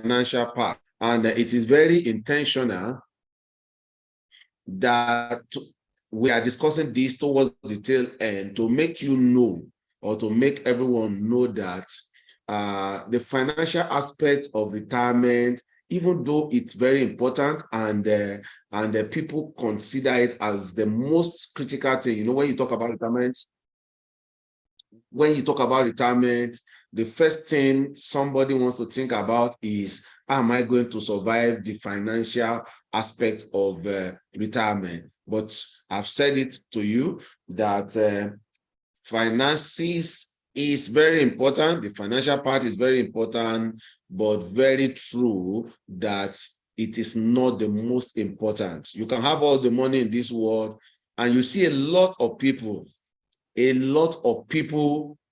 financial part. And it is very intentional that we are discussing this towards the tail end to make you know, or to make everyone know that the financial aspect of retirement, even though it's very important and people consider it as the most critical thing. You know, when you talk about retirement, the first thing somebody wants to think about is, how am I going to survive the financial aspect of retirement? But I've said it to you that finances is very important. The financial part is very important, but very true that it is not the most important. You can have all the money in this world, and you see a lot of people,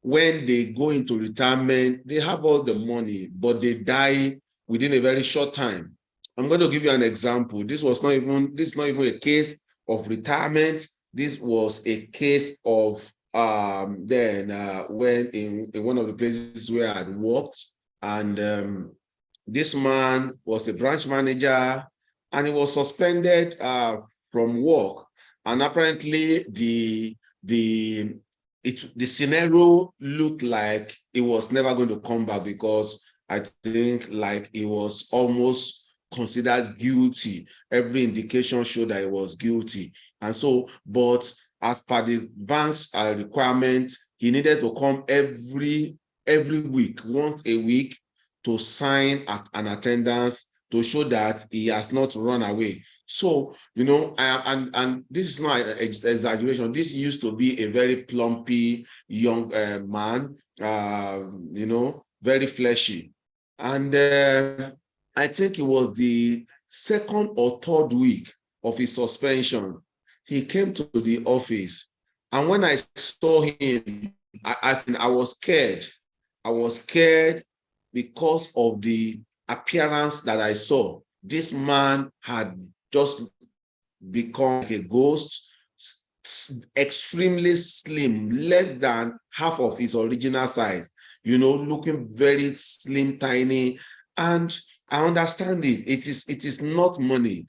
when they go into retirement, they have all the money, but they die within a very short time. I'm going to give you an example. This is not even a case of retirement. This was a case of when in one of the places where I had worked, and this man was a branch manager, and he was suspended from work. And apparently the scenario looked like it was never going to come back, because I think like it was almost considered guilty. Every indication showed that it was guilty. And so, but as per the bank's requirement, he needed to come every week, once a week, to sign an attendance to show that he has not run away. So, you know, and this is not an exaggeration. This used to be a very plumpy young man, you know, very fleshy. And I think it was the second or third week of his suspension, he came to the office. And when I saw him, I was scared. I was scared because of the appearance that I saw. This man had just become like a ghost, extremely slim, less than half of his original size, you know, looking very slim, tiny. And I understand it. It is not money.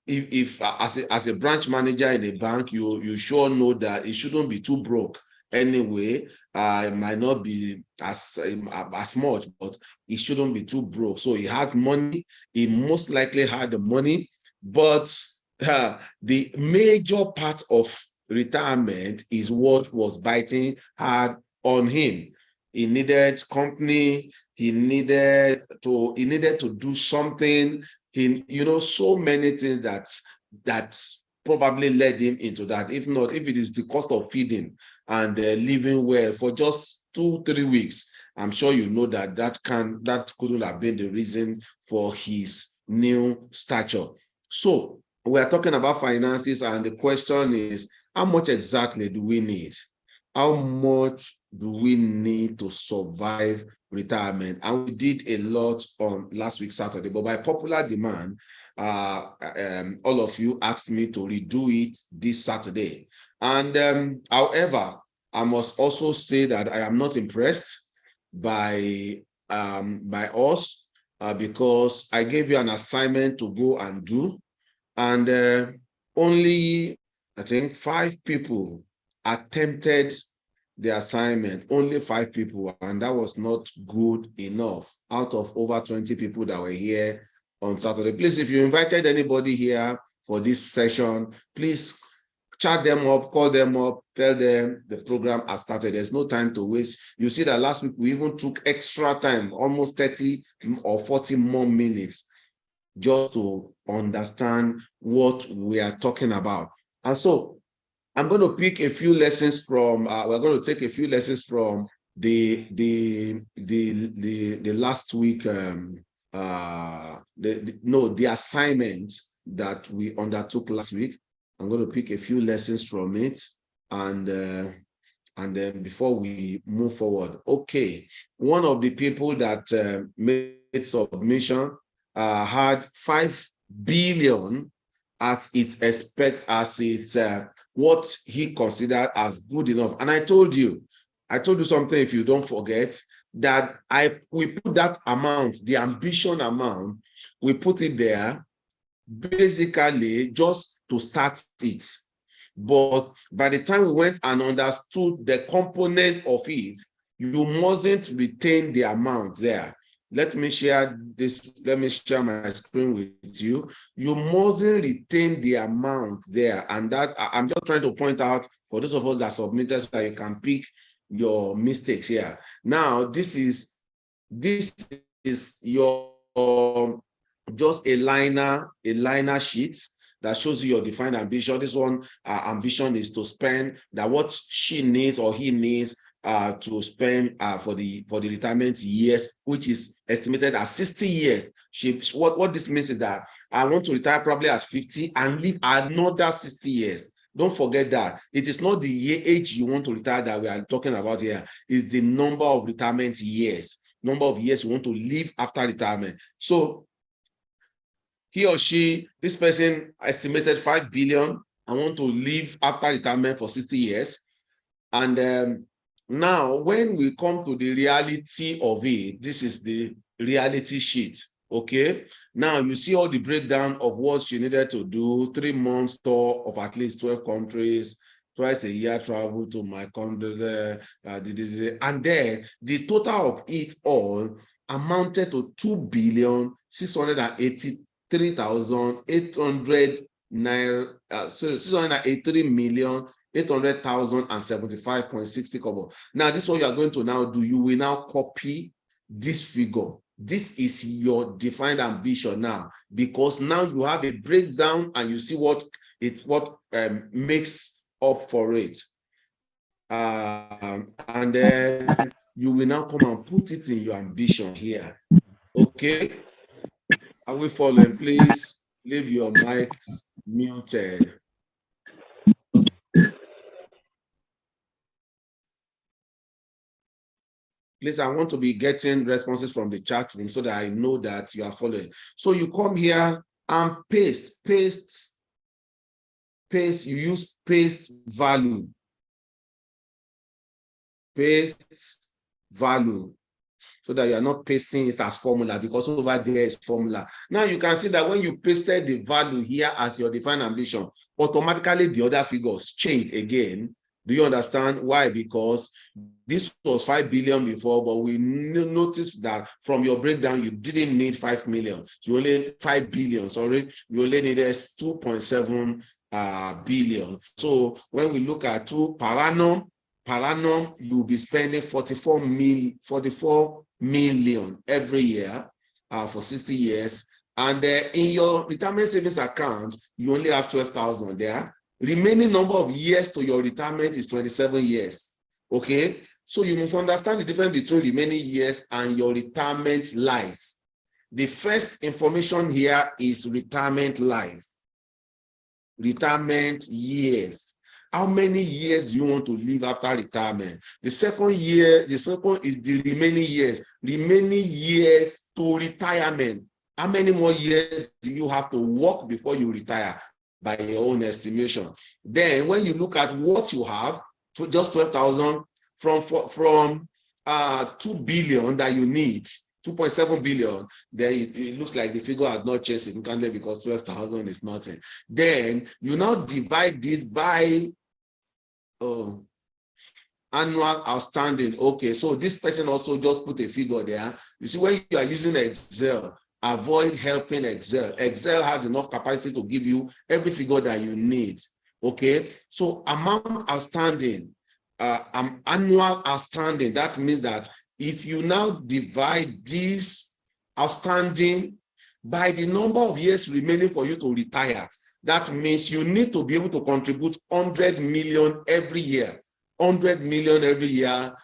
If as a branch manager in a bank, you sure know that it shouldn't be too broke anyway. It might not be as much, but it shouldn't be too broke. So he had money. He most likely had the money, but the major part of retirement is what was biting hard on him. He needed company. He needed to do something. You know, so many things that probably led him into that. If not, if it is the cost of feeding and living well for just 2-3 weeks, I'm sure you know that couldn't have been the reason for his new stature. So we are talking about finances, and the question is, how much exactly do we need? How much do we need to survive retirement? And we did a lot on last week, Saturday, but by popular demand, all of you asked me to redo it this Saturday. And however, I must also say that I am not impressed by us, because I gave you an assignment to go and do, and only, I think, 5 people attempted the assignment. Only 5 people, and that was not good enough out of over 20 people that were here on Saturday. Please, if you invited anybody here for this session, please chat them up, call them up, tell them the program has started. There's no time to waste. You see that last week we even took extra time, almost 30 or 40 more minutes, just to understand what we are talking about. And so I'm going to pick a few lessons from, we're going to take a few lessons from the last week, the assignment that we undertook last week. I'm going to pick a few lessons from it, and then before we move forward. Okay, one of the people that made submission had 5 billion as it's what he considered as good enough. And I told you something, if you don't forget, that we put that amount, the ambition amount, we put it there basically just to start it. But by the time we went and understood the component of it, you mustn't retain the amount there. Let me share this. Let me share my screen with you. You mustn't retain the amount there. And that I'm just trying to point out for those of us that submitted so that you can pick your mistakes here. Now, this is your just a liner sheet that shows you your defined ambition. This one, ambition is to spend that what she needs or he needs to spend for the retirement years, which is estimated at 60 years. What this means is that I want to retire probably at 50 and live another 60 years. Don't forget that it is not the age you want to retire that we are talking about here. It's the number of retirement years, number of years you want to live after retirement. So he or she, this person estimated 5 billion. I want to live after retirement for 60 years. And now, when we come to the reality of it, this is the reality sheet. Okay. Now you see all the breakdown of what she needed to do: 3 months tour of at least 12 countries, twice a year travel to my country, and then the total of it all amounted to 2,683,800 naira, 683,800,075.60 kobo. Now, this is what you are going to now do. You will now copy this figure. This is your defined ambition now, because now you have a breakdown and you see what makes up for it. And then you will now come and put it in your ambition here. Okay? Are we following? Please leave your mics muted. Please, I want to be getting responses from the chat room so that I know that you are following. So you come here and paste. You use paste value. Paste value. So that you are not pasting it as formula, because over there is formula. Now you can see that when you pasted the value here as your defined ambition, automatically the other figures change again. Do you understand why? Because this was 5 billion before, but we noticed that from your breakdown, you didn't need 5 million. You only 5 billion, sorry. You only needed 2.7 billion. So when we look at per annum, you'll be spending 44 million every year for 60 years. And in your retirement savings account, you only have 12,000 there. Remaining number of years to your retirement is 27 years. Okay, so you must understand the difference between remaining years and your retirement life. The first information here is retirement life, retirement years. How many years do you want to live after retirement? The second is the remaining years to retirement. How many more years do you have to work before you retire? By your own estimation. Then when you look at what you have, just 12,000 from 2 billion that you need, 2.7 billion, then it looks like the figure has not changed significantly because 12,000 is nothing. Then you now divide this by annual outstanding. Okay, so this person also just put a figure there. You see, when you are using Excel, avoid helping Excel. Excel has enough capacity to give you every figure that you need. Okay, so amount outstanding, annual outstanding, that means that if you now divide this outstanding by the number of years remaining for you to retire, that means you need to be able to contribute 100 million every year. 100 million every year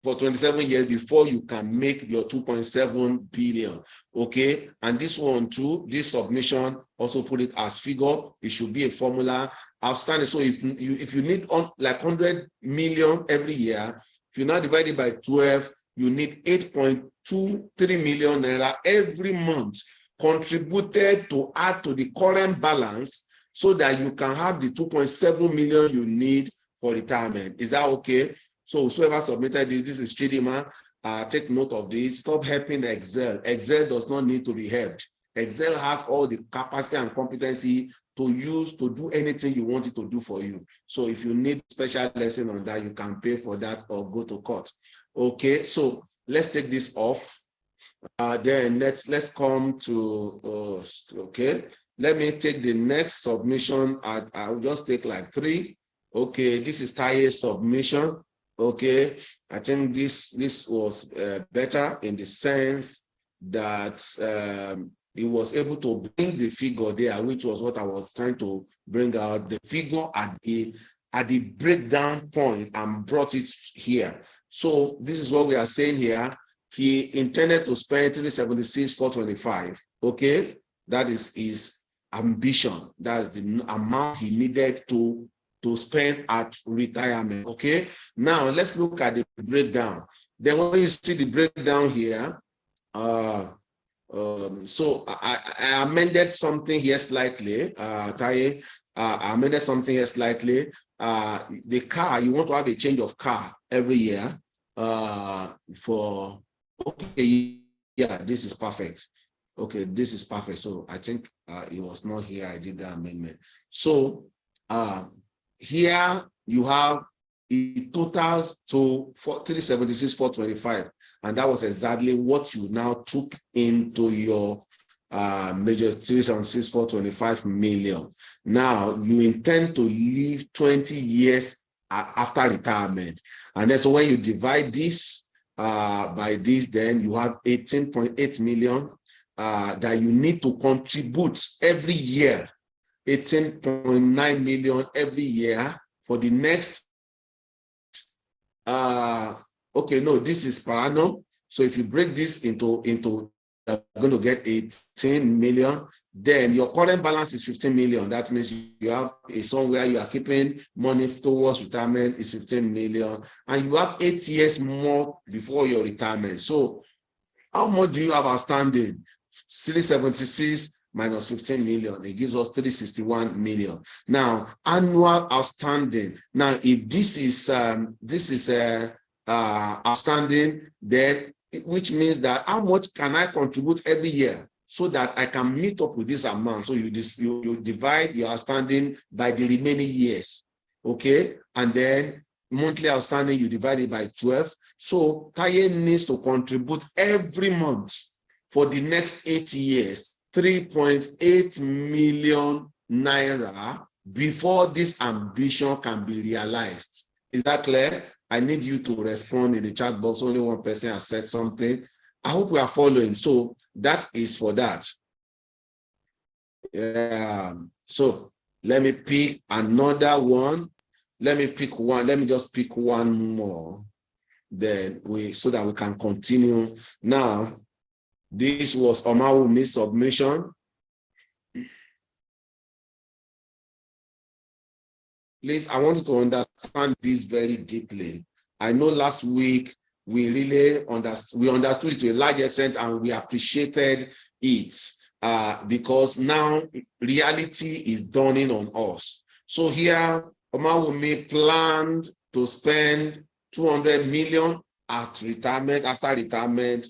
for 27 years before you can make your 2.7 billion. Okay, and this one too, this submission, also put it as figure. It should be a formula outstanding. So if you need like 100 million every year, if you now divide it by 12, you need 8.23 million naira every month contributed to add to the current balance so that you can have the 2.7 million you need for retirement. Is that okay? So whoever submitted this is Chidima. take note of this. Stop helping Excel. Excel does not need to be helped. Excel has all the capacity and competency to use to do anything you want it to do for you. So if you need special lesson on that, you can pay for that or go to court. Okay, so let's take this off. Then let's come to okay. Let me take the next submission. I'll just take like 3. Okay, this is Taye's submission. Okay, I think this was better in the sense that he was able to bring the figure there, which was what I was trying to bring out, the figure at the breakdown point and brought it here. So this is what we are saying here. He intended to spend 376,425. Okay, that is his ambition. That's the amount he needed to spend at retirement. Okay, now let's look at the breakdown. Then when you see the breakdown here, so I amended something here slightly. Taye, I amended something here slightly. The car, you want to have a change of car every year. Okay, yeah, this is perfect. Okay, this is perfect. So I think it was not here. I did the amendment. So here you have it totals to 376,425, and that was exactly what you now took into your major 376,425 million. Now you intend to live 20 years after retirement, and then so when you divide this by this, then you have 18.8 million that you need to contribute every year, 18.9 million every year for the next okay, no, this is per annum. So if you break this into you're going to get 18 million, then your current balance is 15 million. That means you have a somewhere you are keeping money towards retirement is 15 million, and you have 8 years more before your retirement. So how much do you have outstanding? 376 minus 15 million, it gives us 361 million. Now, annual outstanding. Now, if this is outstanding, then which means that how much can I contribute every year so that I can meet up with this amount? So you divide your outstanding by the remaining years, okay? And then monthly outstanding, you divide it by 12. So Taye needs to contribute every month for the next 8 years, 3.8 million naira before this ambition can be realized. Is that clear? I need you to respond in the chat box. Only one person has said something. I hope we are following. So that is for that. Yeah. So let me pick another one. Let me pick one. Let me just pick one more. Then so that we can continue. Now, this was Omawumi's submission. Please, I want you to understand this very deeply. I know last week we really understood it to a large extent, and we appreciated it because now reality is dawning on us. So here, Omawumi planned to spend 200 million at retirement, after retirement,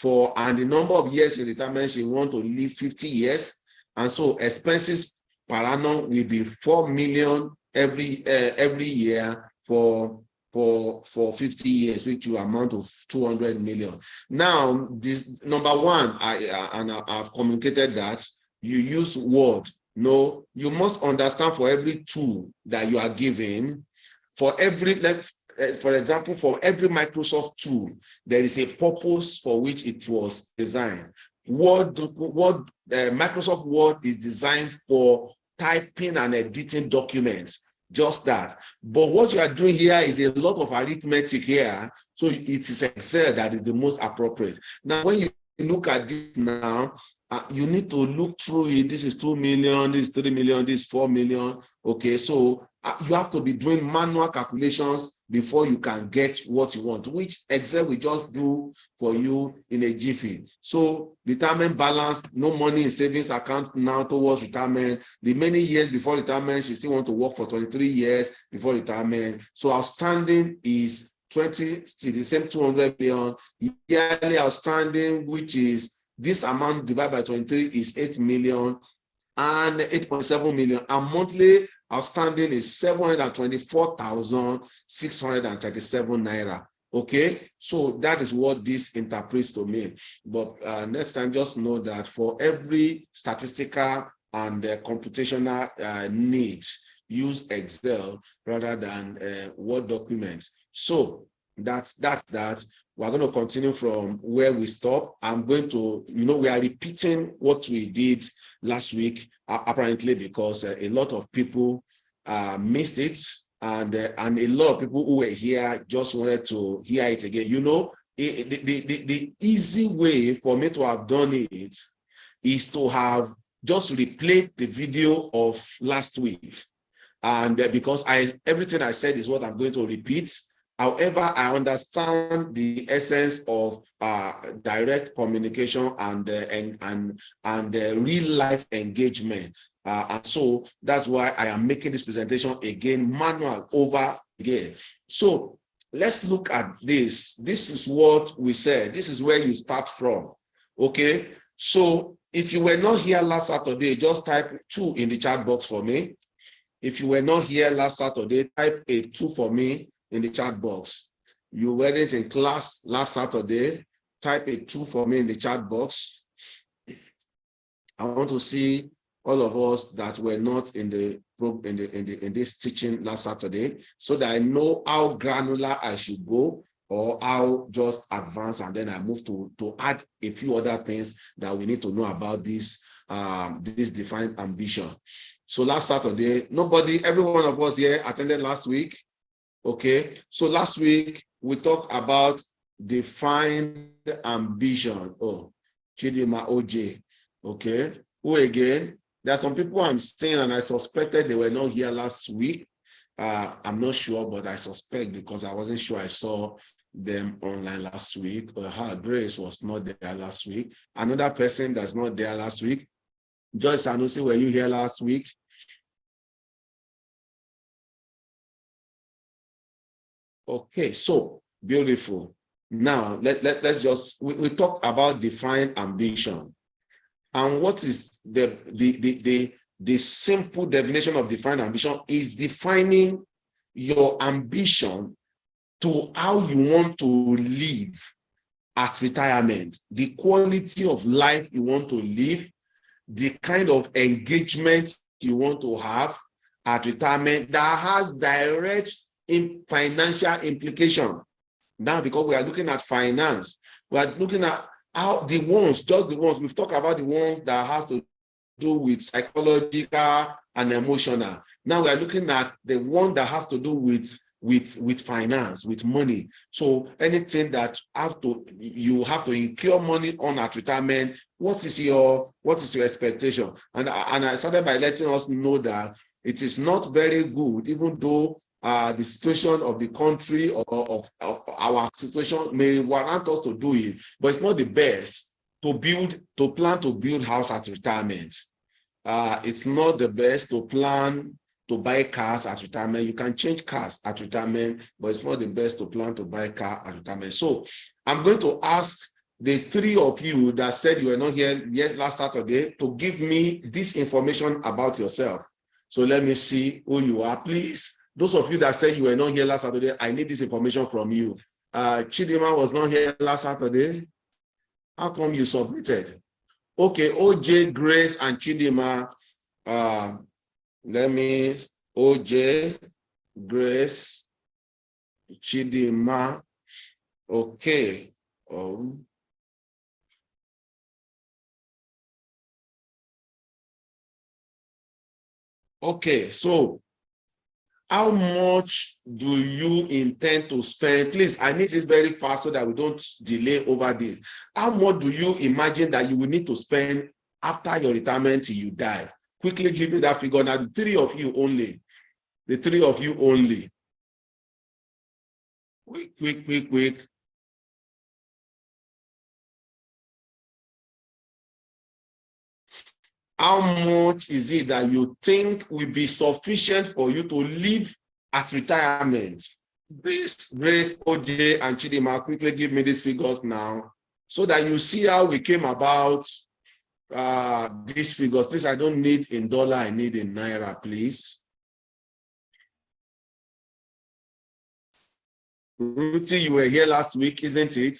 and the number of years in retirement, she wants to live 50 years. And so expenses per annum will be 4 million every year for 50 years, which will amount to 200 million. Now, this number one, I've communicated that you use Word. No, you must understand for every tool that you are given, for every, for example, for every Microsoft tool, there is a purpose for which it was designed. Microsoft Word is designed for typing and editing documents, just that. But what you are doing here is a lot of arithmetic here, so it is Excel that is the most appropriate. Now, when you look at this now, you need to look through it. This is 2 million, this is 3 million, this is 4 million. Okay, so you have to be doing manual calculations before you can get what you want, which Excel will just do for you in a jiffy. So retirement balance, no money in savings account now towards retirement. The many years before retirement, she still want to work for 23 years before retirement. So outstanding is 20, still the same 200 million. Yearly outstanding, which is this amount divided by 23 is 8 million and 8.7 million. And monthly outstanding is 724,637 naira. Okay, so that is what this interprets to me. But next time, just know that for every statistical and computational need, use Excel rather than Word documents. So that's that. We're going to continue from where we stopped. I'm going to, we are repeating what we did last week, apparently because a lot of people missed it. And a lot of people who were here just wanted to hear it again. The easy way for me to have done it is to have just replayed the video of last week. And because everything I said is what I'm going to repeat. However, I understand the essence of direct communication and real life engagement. And so that's why I am making this presentation again, manual over again. So let's look at this. This is what we said. This is where you start from. Okay. So if you were not here last Saturday, just type 2 in the chat box for me. If you were not here last Saturday, type a 2 for me in the chat box. You weren't in class last Saturday, type a 2 for me in the chat box. I want to see all of us that were not in this teaching last Saturday, so that I know how granular I should go or how just advanced, and then I move to add a few other things that we need to know about this defined ambition. So last Saturday, every one of us here attended last week. Okay, so last week we talked about defined ambition. Oh, Chidima OJ. Okay, who again? There are some people I'm seeing, and I suspected they were not here last week. I'm not sure, but I suspect because I wasn't sure I saw them online last week. Grace was not there last week. Another person that's not there last week. Joyce Sanusi, were you here last week? Okay, so beautiful. Now let's just we talk about defined ambition. And what is the simple definition of defined ambition is defining your ambition to how you want to live at retirement, the quality of life you want to live, the kind of engagement you want to have at retirement that has direct financial implication. Now, because we are looking at finance, we are looking at how just the ones, we've talked about the ones that has to do with psychological and emotional. Now we are looking at the one that has to do with finance, with money. So anything that you have to incur money on at retirement, what is your expectation? And I started by letting us know that it is not very good, even though the situation of the country or of our situation may warrant us to do it, but it's not the best to plan to build house at retirement. It's not the best to plan to buy cars at retirement. You can change cars at retirement, but it's not the best to plan to buy a car at retirement. So I'm going to ask the 3 of you that said you were not here yet last Saturday to give me this information about yourself. So let me see who you are, please. Those of you that said you were not here last Saturday, I need this information from you. Chidima was not here last Saturday. How come you submitted? Okay, OJ, Grace, and Chidima. OJ, Grace, Chidima. Okay. Okay, so how much do you intend to spend? Please, I need this very fast so that we don't delay over this. How much do you imagine that you will need to spend after your retirement till you die? Quickly give me that figure. Now, the 3 of you only. The 3 of you only. Quick. How much is it that you think will be sufficient for you to live at retirement? Grace, OJ, and Chidima, quickly give me these figures now so that you see how we came about these figures. Please, I don't need in dollar, I need in naira, please. Ruthie, you were here last week, isn't it?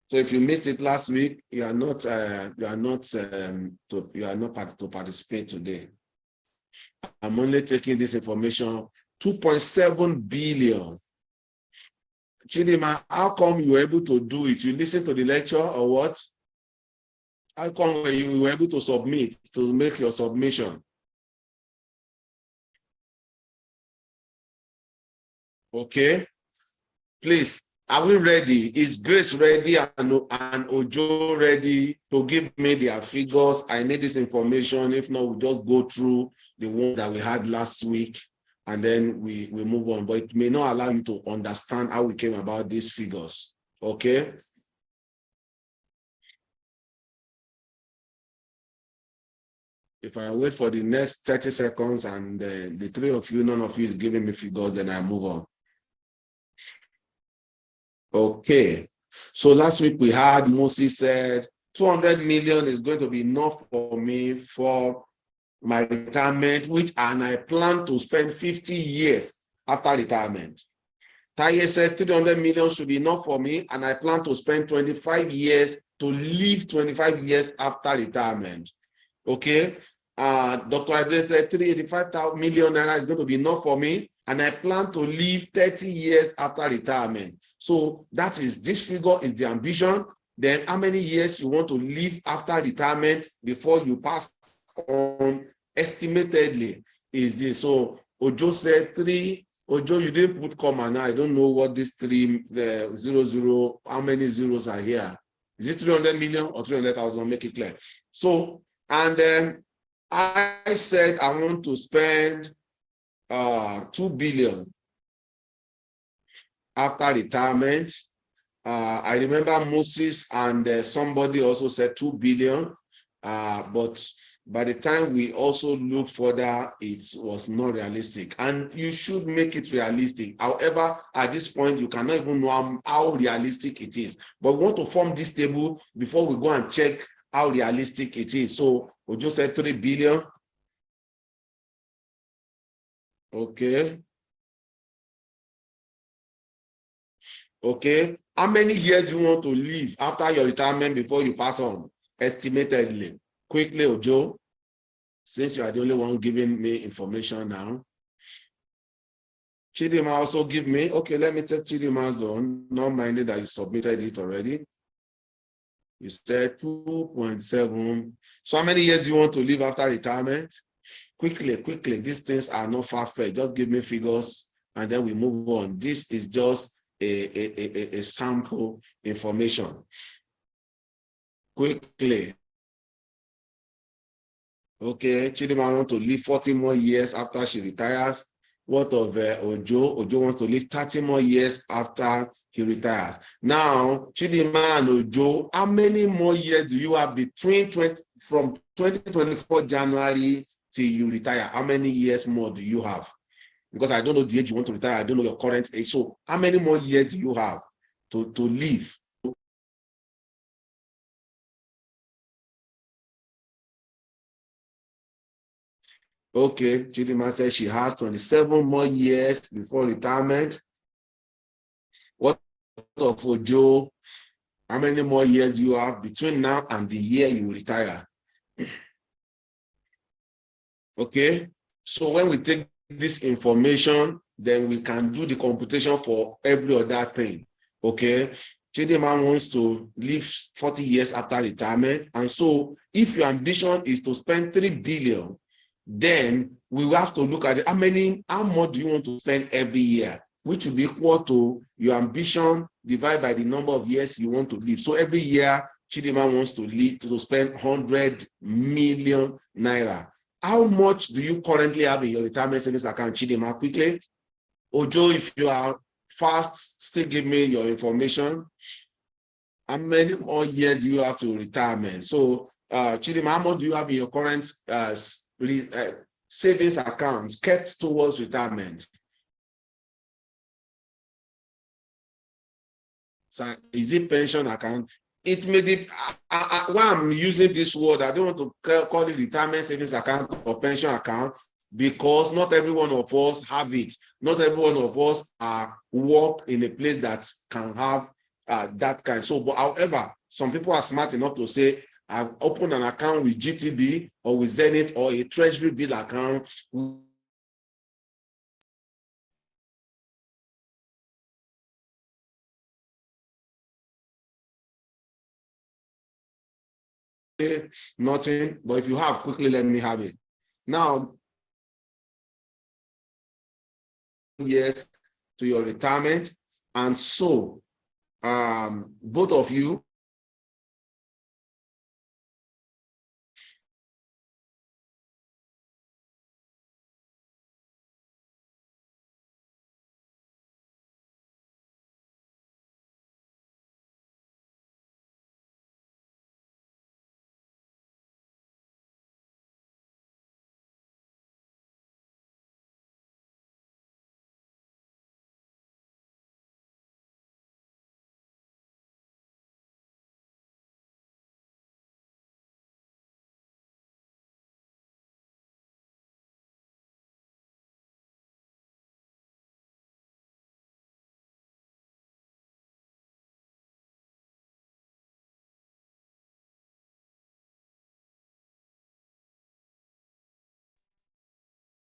So if you missed it last week, you are not to participate today. I'm only taking this information. 2.7 billion. Chidima, how come you were able to do it? You listened to the lecture or what? How come you were able to submit, to make your submission? Okay, please, are we ready? Is Grace ready and Ojo ready to give me their figures? I need this information. If not, we'll just go through the ones that we had last week and then we move on. But it may not allow you to understand how we came about these figures. Okay? If I wait for the next 30 seconds and the three of you, none of you is giving me figures, then I move on. Okay. So last week we had Moses said 200 million is going to be enough for me for my retirement, and I plan to spend 50 years after retirement. Taye said 300 million should be enough for me, and I plan to spend 25 years to live 25 years after retirement. Okay. Dr. Adele said 385 million naira is going to be enough for me, and I plan to live 30 years after retirement. So that is, this figure is the ambition. Then how many years you want to live after retirement before you pass on, estimatedly, is this. So Ojo said 3. Ojo, you didn't put comma now. I don't know what this 3, the 00, how many zeros are here. Is it 300 million or 300,000? Make it clear. So, and then I said I want to spend 2 billion after retirement. I remember Moses and somebody also said 2 billion, but by the time we also looked further, it was not realistic. And you should make it realistic. However, at this point, you cannot even know how realistic it is. But we want to form this table before we go and check how realistic it is. So we just said 3 billion. Okay. Okay. How many years do you want to live after your retirement before you pass on? Estimatedly. Quickly, Ojo, since you are the only one giving me information now. Chidima also give me. Okay, let me take Chidima's own, not minding that you submitted it already. You said 2.7. So how many years do you want to live after retirement? Quickly, these things are not far-fetched. Just give me figures and then we move on. This is just a sample information. Quickly. Okay, Chidima wants to live 40 more years after she retires. What of Ojo? Ojo wants to live 30 more years after he retires. Now, Chidima and Ojo, how many more years do you have between from 2024 January till you retire? How many years more do you have? Because I don't know the age you want to retire. I don't know your current age. So how many more years do you have to live? Okay, Chidima says she has 27 more years before retirement. What of Ojo? How many more years do you have between now and the year you retire? Okay, so when we take this information, then we can do the computation for every other thing. Okay, Chidima wants to live 40 years after retirement. And so if your ambition is to spend 3 billion, then we will have to look at it. How much do you want to spend every year, which will be equal to your ambition divided by the number of years you want to live. So every year, Chidima wants to spend 100 million naira. How much do you currently have in your retirement savings account, Chidima? Quickly. Ojo, if you are fast, still give me your information. How many more years do you have to retirement? So, Chidima, how much do you have in your current savings accounts kept towards retirement? is it pension account? It may be, why I'm using this word, I don't want to call it retirement savings account or pension account, because not every one of us have it. Not every one of us work in a place that can have that kind. So, but however, some people are smart enough to say, I've opened an account with GTB or with Zenith or a treasury bill account. Nothing, but if you have, quickly let me have it. Now, years to your retirement, and so both of you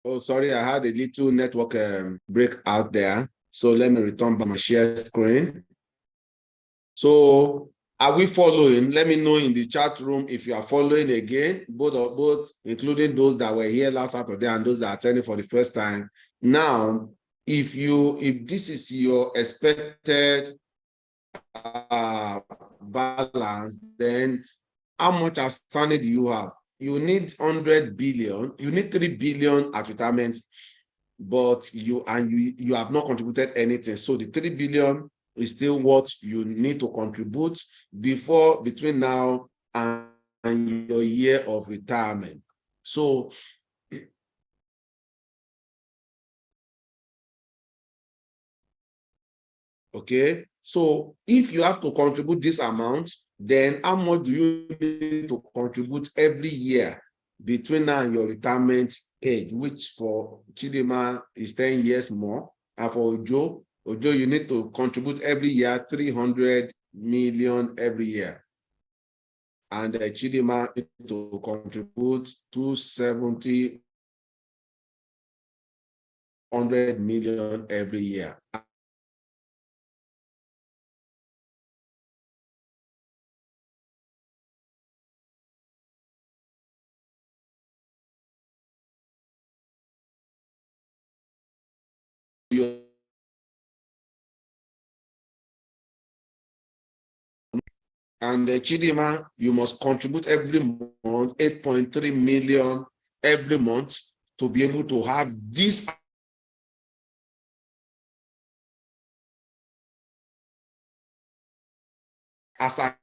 oh, sorry, I had a little network break out there. So let me return back my share screen. So are we following? Let me know in the chat room if you are following again, both, including those that were here last Saturday and those that are attending for the first time. Now, if this is your expected balance, then how much outstanding do you have? You need 100 billion, you need 3 billion at retirement, but you have not contributed anything. So the 3 billion is still what you need to contribute between now and your year of retirement. So okay, so if you have to contribute this amount, then how much do you need to contribute every year between now and your retirement age, which for Chidima is 10 years more, and for Ojo, you need to contribute every year 300 million every year, and Chidima need to contribute 270 100 million every year. And Chidima, you must contribute every month 8.3 million every month to be able to have this as a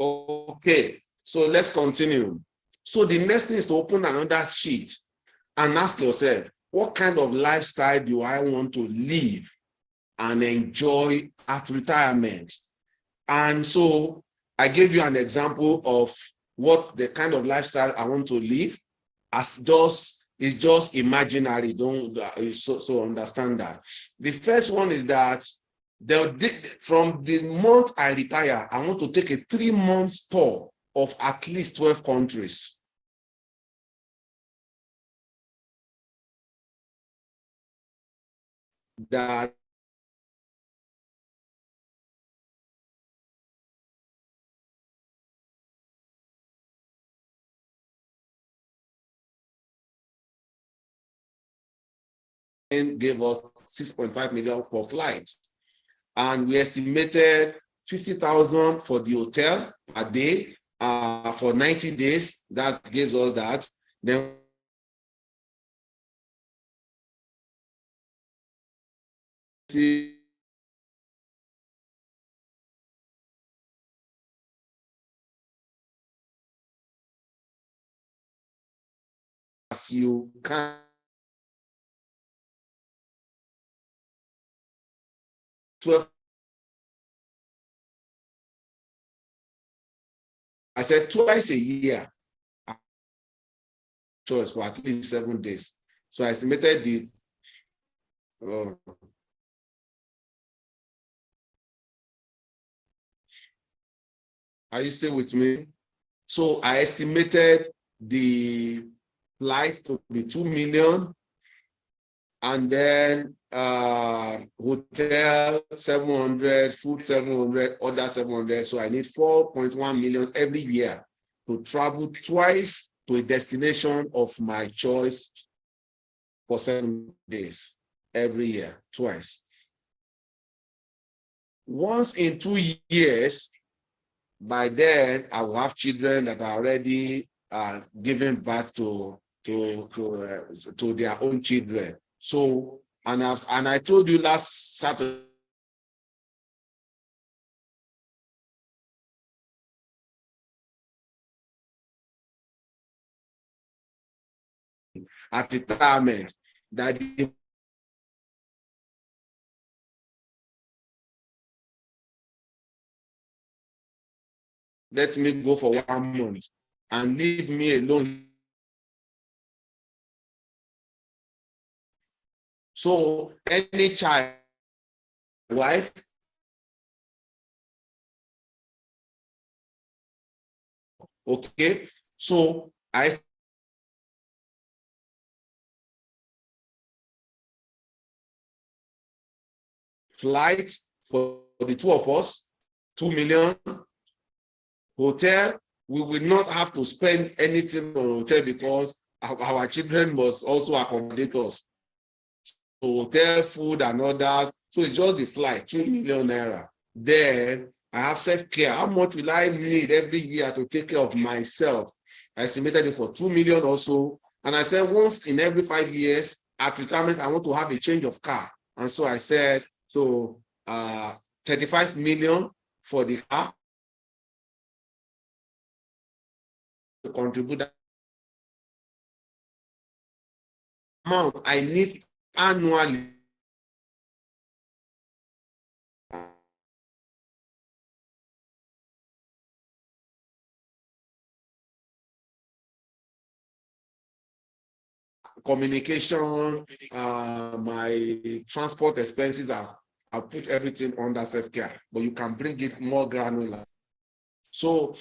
okay. So let's continue. So the next thing is to open another sheet and ask yourself, what kind of lifestyle do I want to live and enjoy at retirement? And so I gave you an example of what the kind of lifestyle I want to live, as it's just imaginary. Don't so understand that. The first one is that from the month I retire, I want to take a 3-month tour of at least 12 countries. That gave us 6.5 million for flights, and we estimated 50,000 for the hotel a day for 90 days. That gives us that. Then as you can. I said twice a year, choice for at least 7 days. So I estimated it. Are you still with me? So I estimated the flight to be 2 million, and then hotel 700, food 700, other 700. So I need 4.1 million every year to travel twice to a destination of my choice for 7 days every year, twice. Once in 2 years, by then I will have children that are already giving birth to their own children. So, and I told you last Saturday, at retirement, that let me go for 1 month and leave me alone. So any child, wife, okay. So I flight for the two of us, 2 million. Hotel, we will not have to spend anything on hotel because our children must also accommodate us. So hotel, food, and others. So it's just the flight, 2 million naira. Then I have self-care. How much will I need every year to take care of myself? I estimated it for 2 million also. And I said, once in every 5 years at retirement, I want to have a change of car. And so I said, so 35 million for the car to contribute that amount I need annually. Communication, my transport expenses, I've put everything under self-care, but you can bring it more granular. So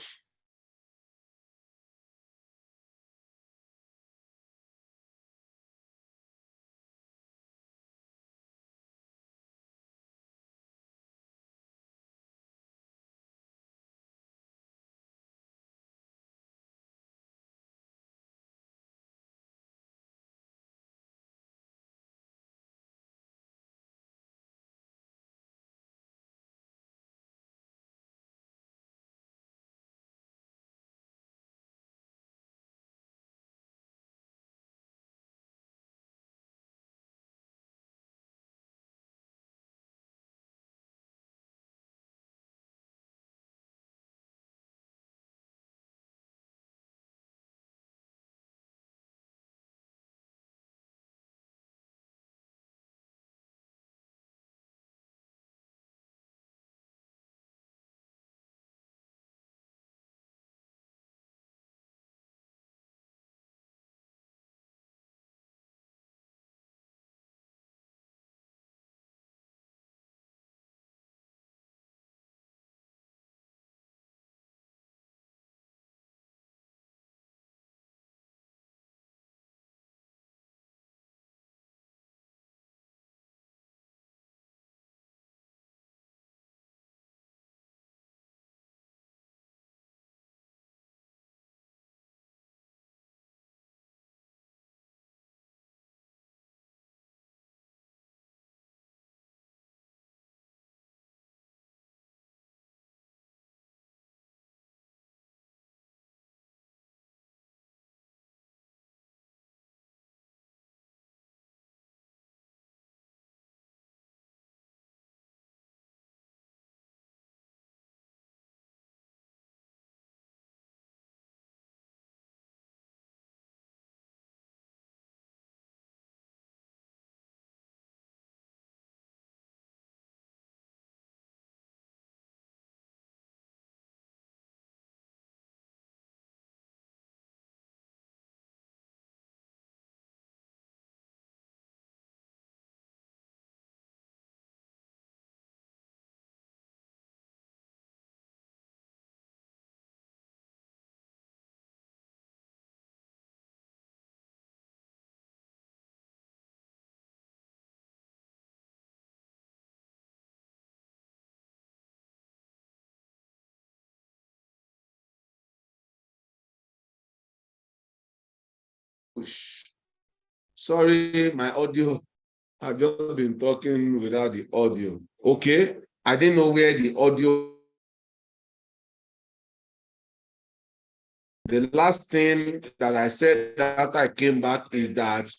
Sorry, my audio. I've just been talking without the audio. Okay. I didn't know where the audio. The last thing that I said after I came back is that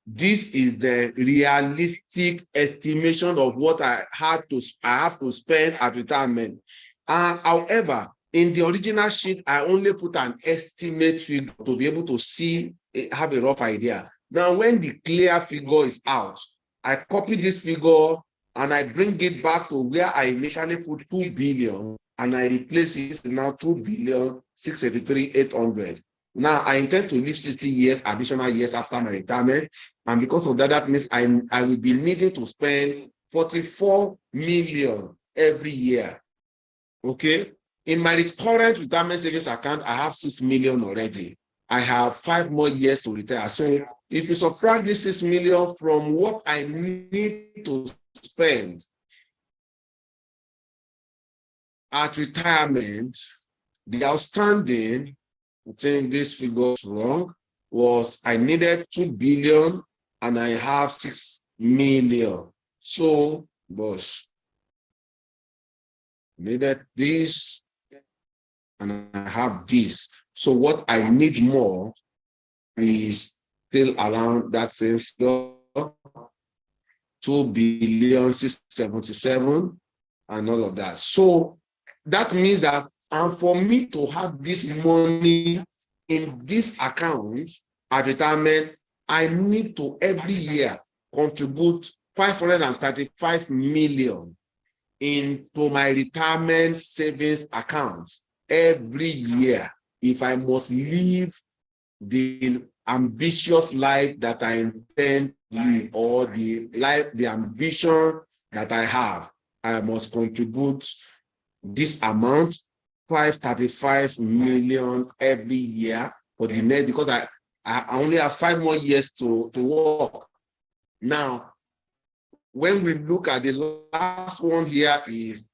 this is the realistic estimation of what I have to spend at retirement. However, in the original sheet, I only put an estimate figure to be able to see, have a rough idea. Now, when the clear figure is out, I copy this figure and I bring it back to where I initially put 2 billion and I replace it now 2,683,800. Now, I intend to live 60 years, additional years after my retirement. And because of that, that means I will be needing to spend 44 million every year. Okay. In my current retirement savings account, I have 6 million already. I have 5 more years to retire. So if you subtract this 6 million from what I need to spend at retirement, the outstanding, I think this figure is wrong, was I needed 2 billion and I have 6 million. So, boss, needed this and I have this. So what I need more is still around that same figure, 2,677,000,000 and all of that. So that means that, and for me to have this money in this account at retirement, I need to every year contribute 535 million into my retirement savings account every year if I must live the ambitious life that I intend to live, or the ambition that I have. I must contribute this amount, 535 million every year for the next, because I only have 5 more years to work. Now, when we look at the last one here is,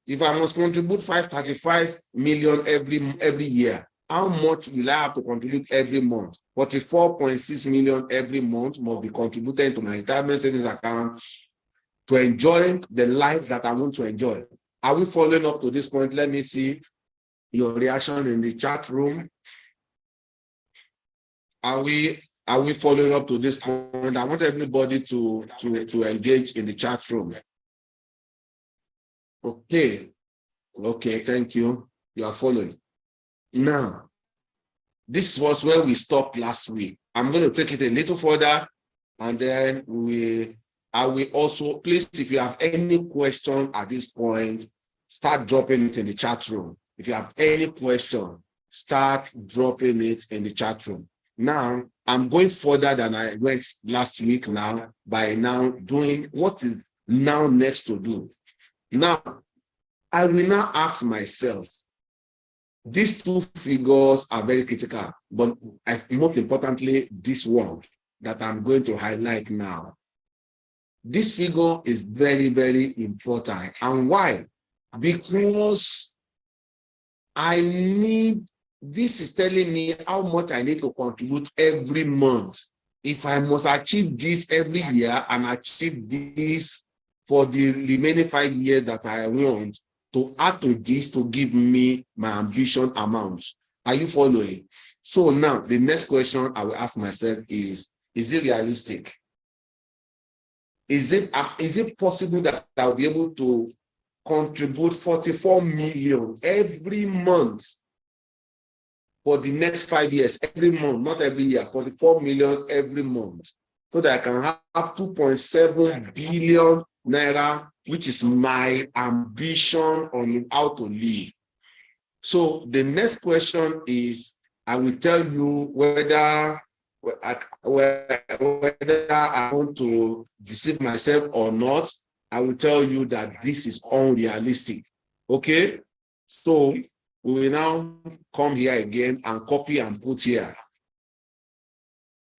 if I must contribute 535 million every year, how much will I have to contribute every month? 44.6 million every month must be contributed to my retirement savings account to enjoy the life that I want to enjoy. Are we following up to this point? Let me see your reaction in the chat room. Are we following up to this point? I want everybody to engage in the chat room. Okay, thank you. You are following. Now, this was where we stopped last week. I'm going to take it a little further, and then I will also, please, if you have any question at this point, start dropping it in the chat room. If you have any question, start dropping it in the chat room. Now, I'm going further than I went last week now by now doing what is now next to do. Now, I will now ask myself, these two figures are very critical, but most importantly, this one that I'm going to highlight now. This figure is very, very important. And why? Because this is telling me how much I need to contribute every month. If I must achieve this every year and achieve this for the remaining 5 years that I want, to add to this to give me my ambition amounts. Are you following? So now the next question I will ask myself is it realistic? Is it possible that I'll be able to contribute 44 million every month for the next 5 years, every month, not every year, 44 million every month, so that I can have 2.7 billion naira, which is my ambition on how to live? So the next question is, I will tell you whether I want to deceive myself or not. I will tell you that this is unrealistic. Okay? So we will now come here again and copy and put here.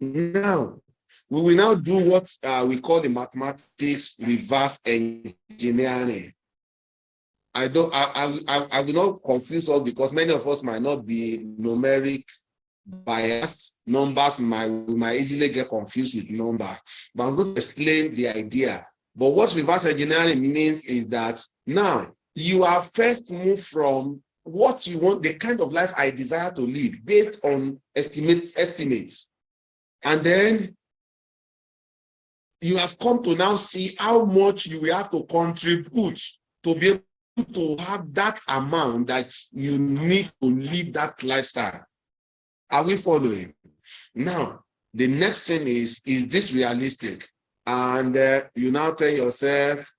Now, we will now do what we call the mathematics reverse engineering. I will not confuse us, because many of us might not be numeric biased. Numbers we might easily get confused with numbers, but I'm going to explain the idea. But what reverse engineering means is that now you are first moved from what you want, the kind of life I desire to live based on estimates. And then you have come to now see how much you will have to contribute to be able to have that amount that you need to live that lifestyle. Are we following? Now, the next thing is this realistic? And you now tell yourself,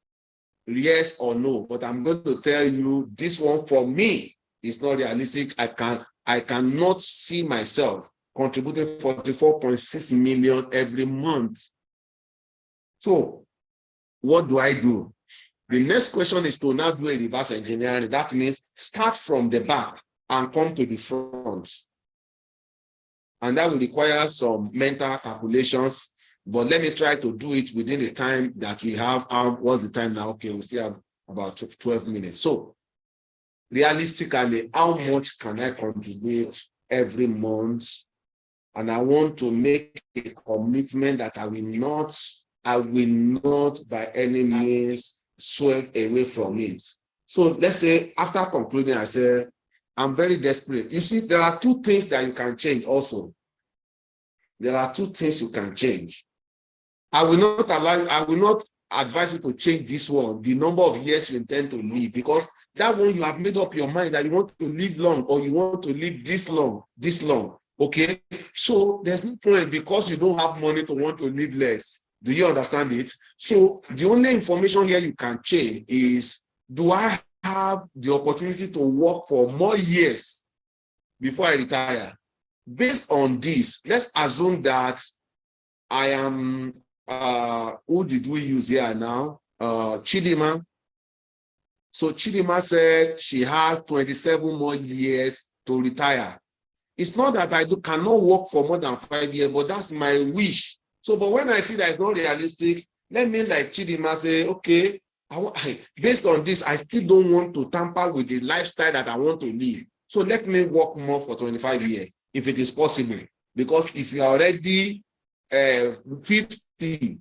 yes or no. But I'm going to tell you, this one for me is not realistic. I cannot see myself contributing 44.6 million every month. So what do I do? The next question is to now do a reverse engineering. That means start from the back and come to the front. And that will require some mental calculations, but let me try to do it within the time that we have. What's the time now? Okay, we still have about 12 minutes. So realistically, how much can I contribute every month? And I want to make a commitment that I will not by any means swerve away from it. So let's say after concluding, I say, I'm very desperate. You see, there are two things that you can change also. There are two things you can change. I will not advise you to change this one, the number of years you intend to live, because that one you have made up your mind that you want to live long or you want to live this long. Okay? So there's no point because you don't have money to want to live less. Do you understand it? So the only information here you can change is, do I have the opportunity to work for more years before I retire? Based on this, let's assume that I am, who did we use here now? Chidima. So Chidima said she has 27 more years to retire. It's not that I cannot work for more than 5 years, but that's my wish. So, but when I see that it's not realistic, let me, like Chidima, say, okay, based on this, I still don't want to tamper with the lifestyle that I want to live. So let me work more for 25 years, if it is possible. Because if you are already 50,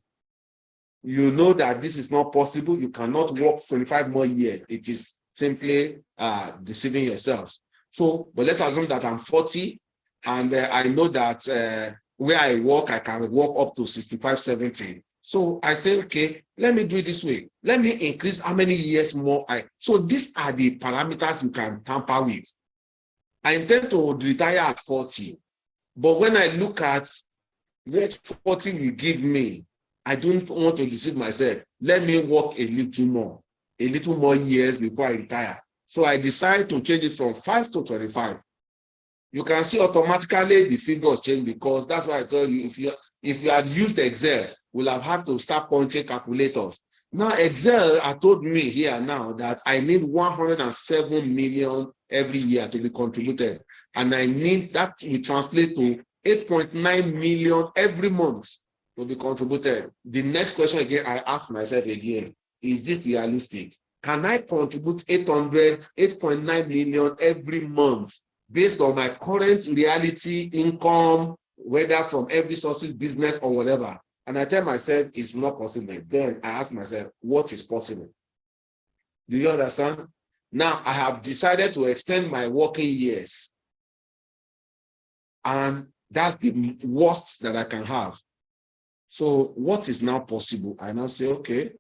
you know that this is not possible. You cannot work 25 more years. It is simply deceiving yourselves. So, but let's assume that I'm 40 and I know that where I work, I can work up to 65, 70. So I say, okay, let me do it this way. Let me increase how many years more. So these are the parameters you can tamper with. I intend to retire at 40. But when I look at what 40 will give me, I don't want to deceive myself. Let me work a little more years before I retire. So I decide to change it from 5 to 25. You can see automatically the figures change, because that's why I told you, if you had used Excel, we'll have had to start punching calculators. Now Excel has told me here now that I need 107 million every year to be contributed. And I need that will translate to 8.9 million every month to be contributed. The next question again, I ask myself again, is this realistic? Can I contribute 8.9 million every month based on my current reality income, whether from every source's business or whatever? And I tell myself it's not possible. Then I ask myself, what is possible? Do you understand? Now I have decided to extend my working years. And that's the worst that I can have. So what is now possible? I now say, okay,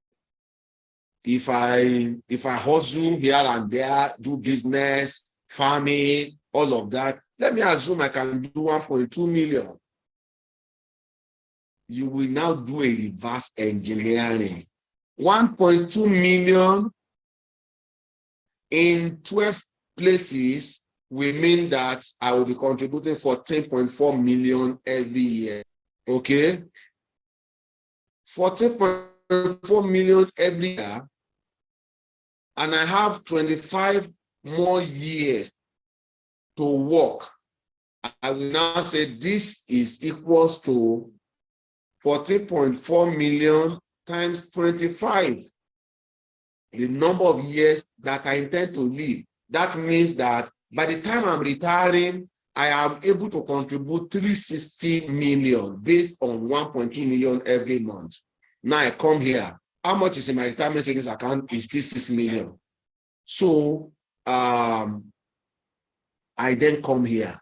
if I hustle here and there, do business, farming, all of that, let me assume I can do 1.2 million. You will now do a reverse engineering. 1.2 million in 12 places will mean that I will be contributing 14.4 million every year. Okay? 14.4 million every year, and I have 25 more years to work. I will now say this is equals to 14.4 million times 25. The number of years that I intend to live. That means that by the time I'm retiring, I am able to contribute 360 million based on 1.2 million every month. Now I come here. How much is in my retirement savings account? Is still 6 million. So I then come here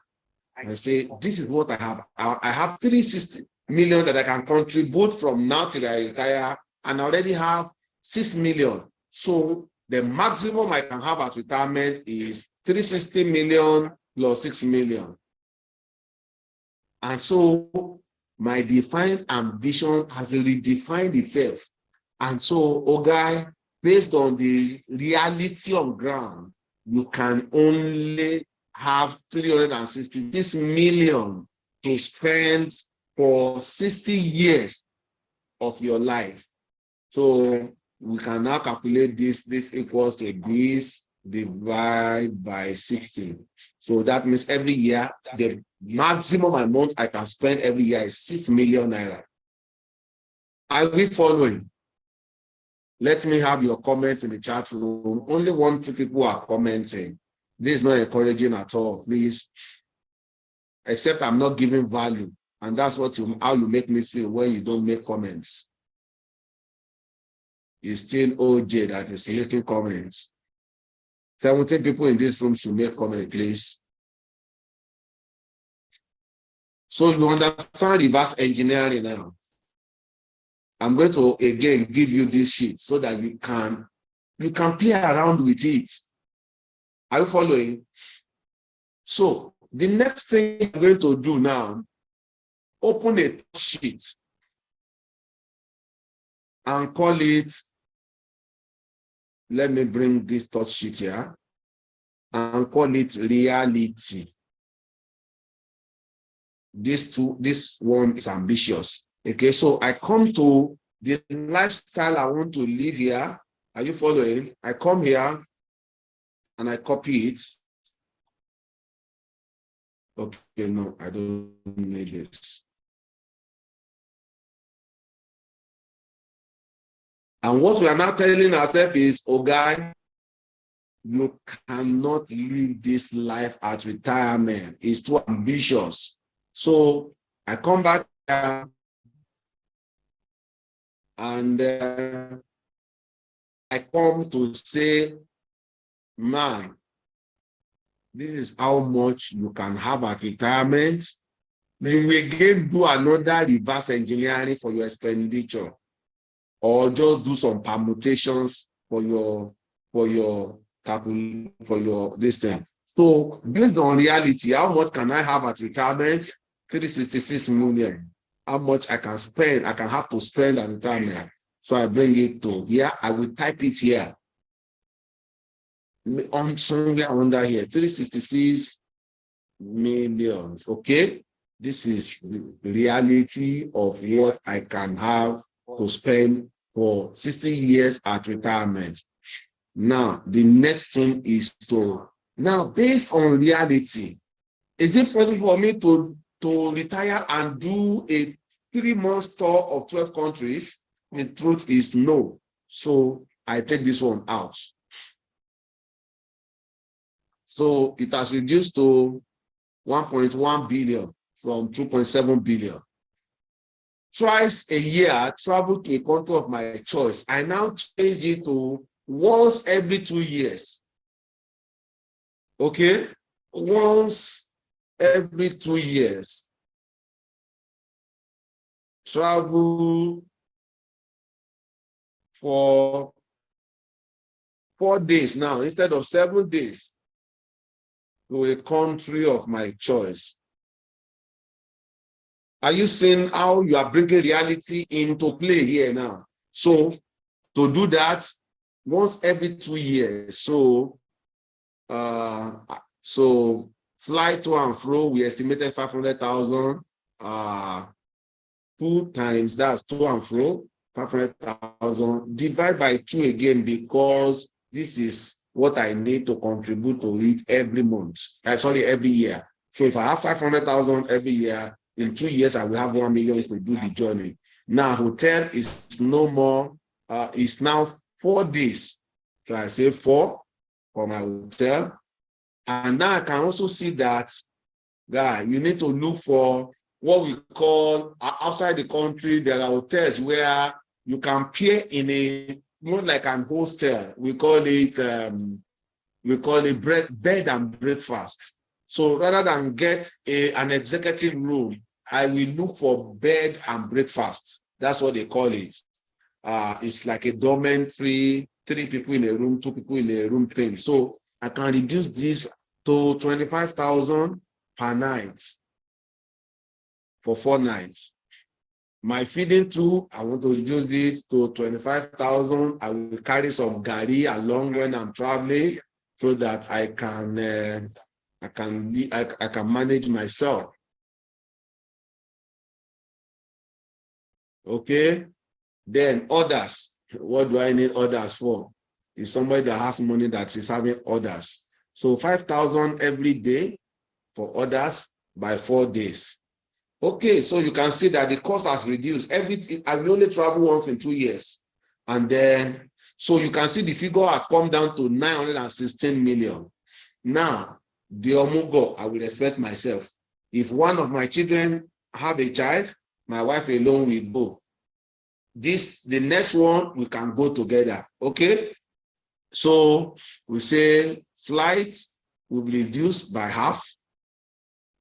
and say, this is what I have. I have 360 million that I can contribute from now till I retire, and I already have 6 million. So the maximum I can have at retirement is 360 million plus 6 million. And so my defined ambition has redefined itself. And so, Ogai, based on the reality on ground, you can only have 366 million to spend for 60 years of your life. So we can now calculate this. This equals to this divided by 60. So that means every year, the maximum amount I can spend every year is 6 million naira. Are we following? Let me have your comments in the chat room. Only 1 or 2 people are commenting. This is not encouraging at all, please. Except I'm not giving value. And that's how you make me feel when you don't make comments. It's still OJ that is making comments. 17 people in this room should make comment, please. So you understand reverse engineering now. I'm going to again give you this sheet so that you can play around with it. Are you following? So the next thing I'm going to do now, open a sheet and call it, let me bring this thought sheet here and call it reality. This one is ambitious. Okay, so I come to the lifestyle I want to live here. Are you following? I come here and I copy it. Okay, no, I don't need this. And what we are now telling ourselves is, oh, guy, you cannot live this life at retirement. It's too ambitious. So I come back here and I come to say, man, this is how much you can have at retirement. Then we again do another reverse engineering for your expenditure, or just do some permutations for your this thing. So based on reality, how much can I have at retirement? 366 million. How much I can spend, I can have to spend at retirement. So I bring it to here. I will type it here. On somewhere under here, 366 million. Okay. This is the reality of what I can have to spend for 60 years at retirement. Now, the next thing is now based on reality, is it possible for me to retire and do a 3-month tour of 12 countries? The truth is no. So I take this one out. So it has reduced to 1.1 billion from 2.7 billion. Twice a year, travel to a country of my choice. I now change it to once every 2 years. Okay? Once every 2 years. Travel for 4 days now instead of 7 days to a country of my choice. Are you seeing how you are bringing reality into play here now? So to do that once every 2 years. So fly to and fro, we estimated 500,000. 2 times, that's to and fro, 500,000. Divide by 2 again, because this is what I need to contribute to it every month. Every year. So if I have 500,000 every year, in 2 years, I will have 1 million to do the journey. Now, hotel is no more, it's now 4 days. So I say 4 for my hotel. And now I can also see that guy, you need to look for what we call outside the country. There are hotels where you can pair in a more like an hostel. We call it bed and breakfast. So rather than get an executive room, I will look for bed and breakfast. That's what they call it. It's like a dormitory, 3 people in a room, 2 people in a room thing. So I can reduce this to 25,000 per night for 4 nights. My feeding too, I want to reduce this to 25,000. I will carry some gari along when I'm traveling so that I can manage myself. Okay. Then others. What do I need others for? Is somebody that has money that is having others. So 5,000 every day for others by 4 days. Okay, so you can see that the cost has reduced. I will only travel once in 2 years. And then, so you can see the figure has come down to 916 million. Now, the Omugo, I will respect myself. If one of my children have a child, my wife alone will go. The next one, we can go together, okay? So we say flights will be reduced by half,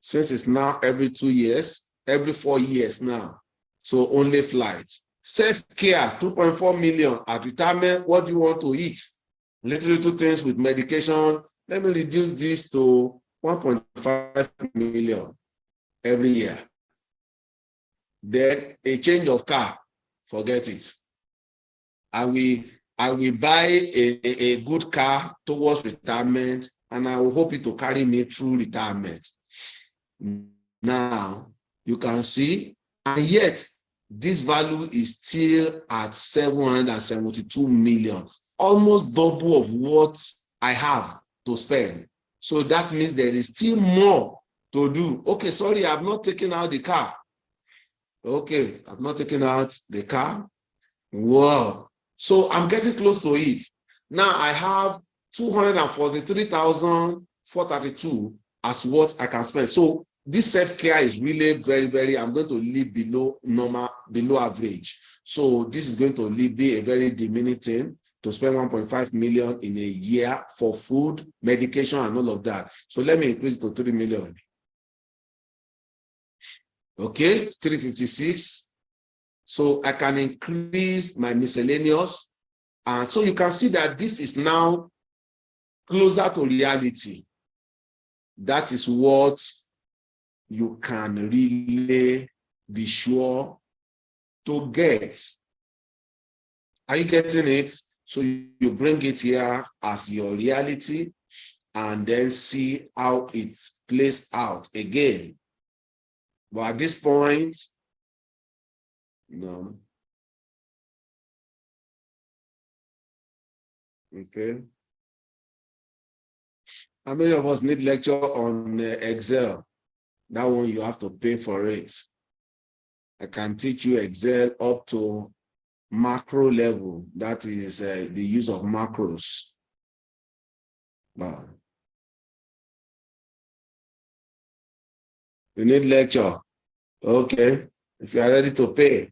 since it's now every 2 years, every 4 years now. So only flights. Self-care, 2.4 million. At retirement, what do you want to eat? Little things with medication. Let me reduce this to 1.5 million every year. Then a change of car, forget it. I will buy a good car towards retirement, and I will hope it to carry me through retirement. Now, you can see, and yet this value is still at 772 million, almost double of what I have to spend. So that means there is still more to do. Okay, sorry, I've not taken out the car. Okay, I've not taken out the car. Wow. So I'm getting close to it. Now I have 243,432 as what I can spend. So this self-care is really very, I'm going to live below normal, below average. So this is going to be a very diminuting to spend 1.5 million in a year for food, medication, and all of that. So let me increase it to 3 million. Okay, 356. So I can increase my miscellaneous. And so you can see that this is now closer to reality. That is what you can really be sure to get. Are you getting it? So you bring it here as your reality and then see how it plays out again. But at this point, no. Okay. How many of us need lecture on Excel? That one you have to pay for it. I can teach you Excel up to macro level. That is the use of macros. Wow. You need lecture. Okay. If you are ready to pay.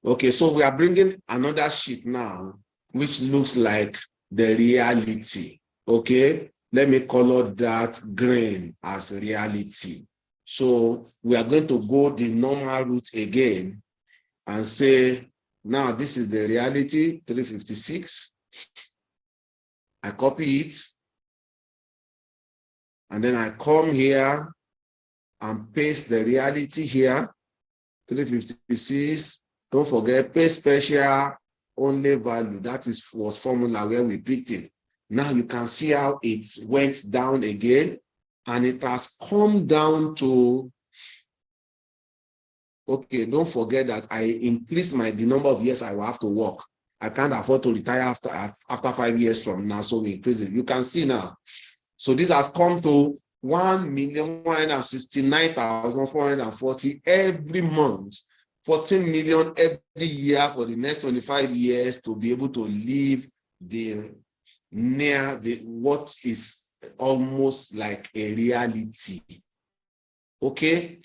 Okay, so we are bringing another sheet now, which looks like the reality. Okay, let me color that green as reality. So we are going to go the normal route again and say, now this is the reality, 356. I copy it. And then I come here and paste the reality here, 356. Don't forget, pay special only value. That was formula where we picked it. Now you can see how it went down again, and it has come down to, okay, don't forget that I increased the number of years I will have to work. I can't afford to retire after 5 years from now, so we increase it. You can see now. So this has come to 1,169,440 every month, 14 million every year for the next 25 years to be able to live what is almost like a reality. Okay,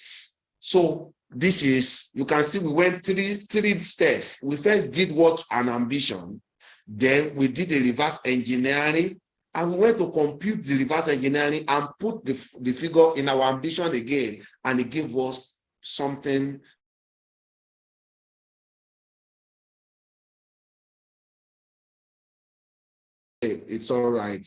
so this is, you can see we went three steps. We first did what an ambition, then we did the reverse engineering, and we went to compute the reverse engineering and put the figure in our ambition again, and it gave us something. It's all right.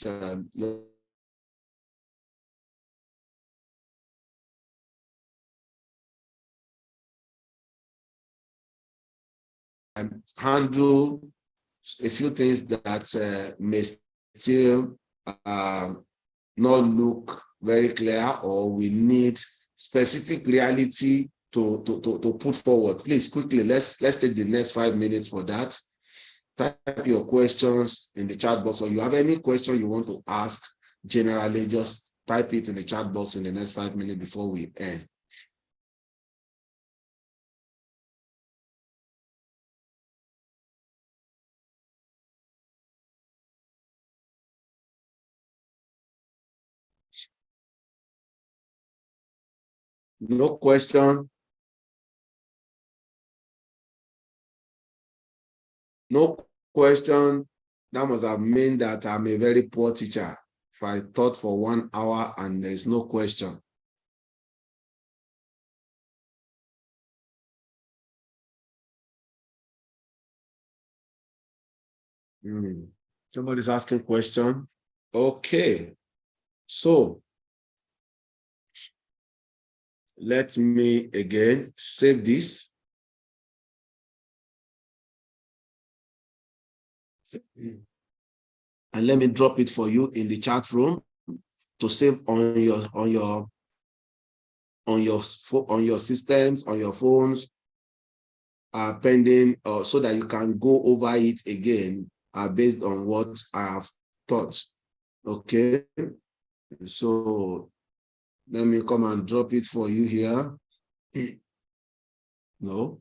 Handle a few things that may still not look very clear, or we need specific reality to put forward. Please quickly, let's take the next 5 minutes for that. Type your questions in the chat box, or you have any question you want to ask generally, just type it in the chat box in the next 5 minutes before we end. No question? No question? That must have meant that I'm a very poor teacher if I taught for 1 hour and there's no question. Somebody's asking a question. Okay, so let me again save this. And let me drop it for you in the chat room to save on your systems, on your phones, pending, so that you can go over it again based on what I have taught. Okay, so let me come and drop it for you here. No.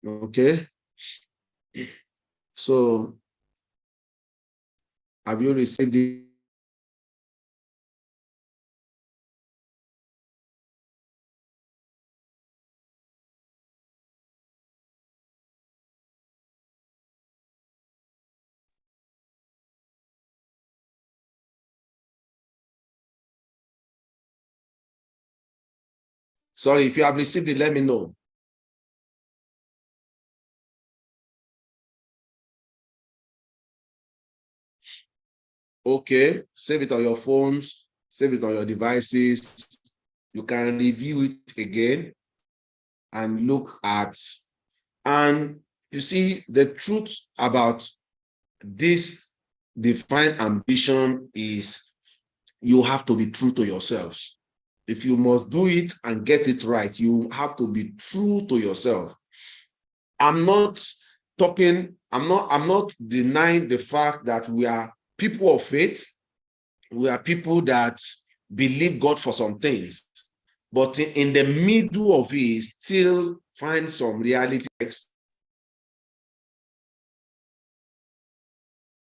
Okay. So have you received it? Sorry, if you have received it, let me know. Okay, save it on your phones, save it on your devices. You can review it again and look at, and you see the truth about this defined ambition is you have to be true to yourselves. If you must do it and get it right, you have to be true to yourself. I'm not denying the fact that we are people of faith. We are people that believe God for some things, but in the middle of it, still find some reality checks,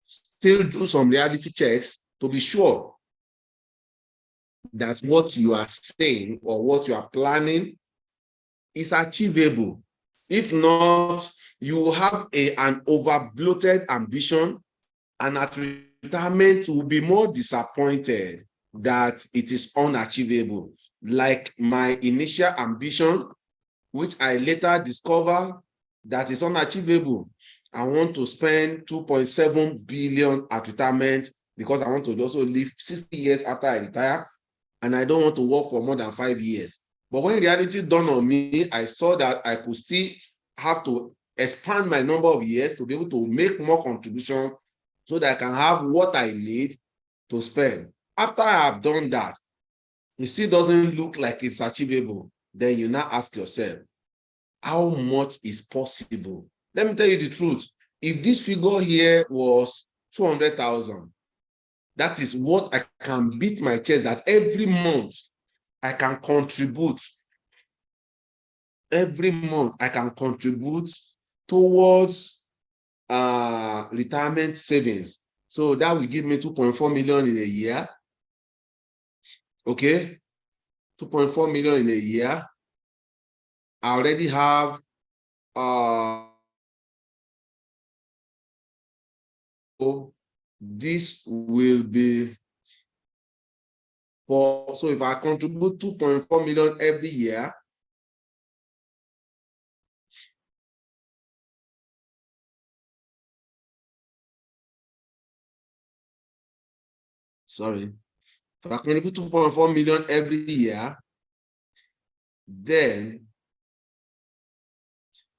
still do some reality checks to be sure that what you are saying or what you are planning is achievable. If not, you have an over-bloated ambition, and at retirement, you will be more disappointed that it is unachievable. Like my initial ambition, which I later discovered that is unachievable. I want to spend 2.7 billion at retirement because I want to also live 60 years after I retire, and I don't want to work for more than 5 years. But when reality dawned on me, I saw that I could still have to expand my number of years to be able to make more contribution so that I can have what I need to spend. After I have done that, it still doesn't look like it's achievable. Then you now ask yourself, how much is possible? Let me tell you the truth. If this figure here was 200,000, that is what I can beat my chest that every month I can contribute every month I can contribute towards retirement savings. So that will give me 2.4 million in a year. Okay, 2.4 million in a year. I already have this will be for, so if I contribute 2.4 million every year, sorry, if I contribute 2.4 million every year, then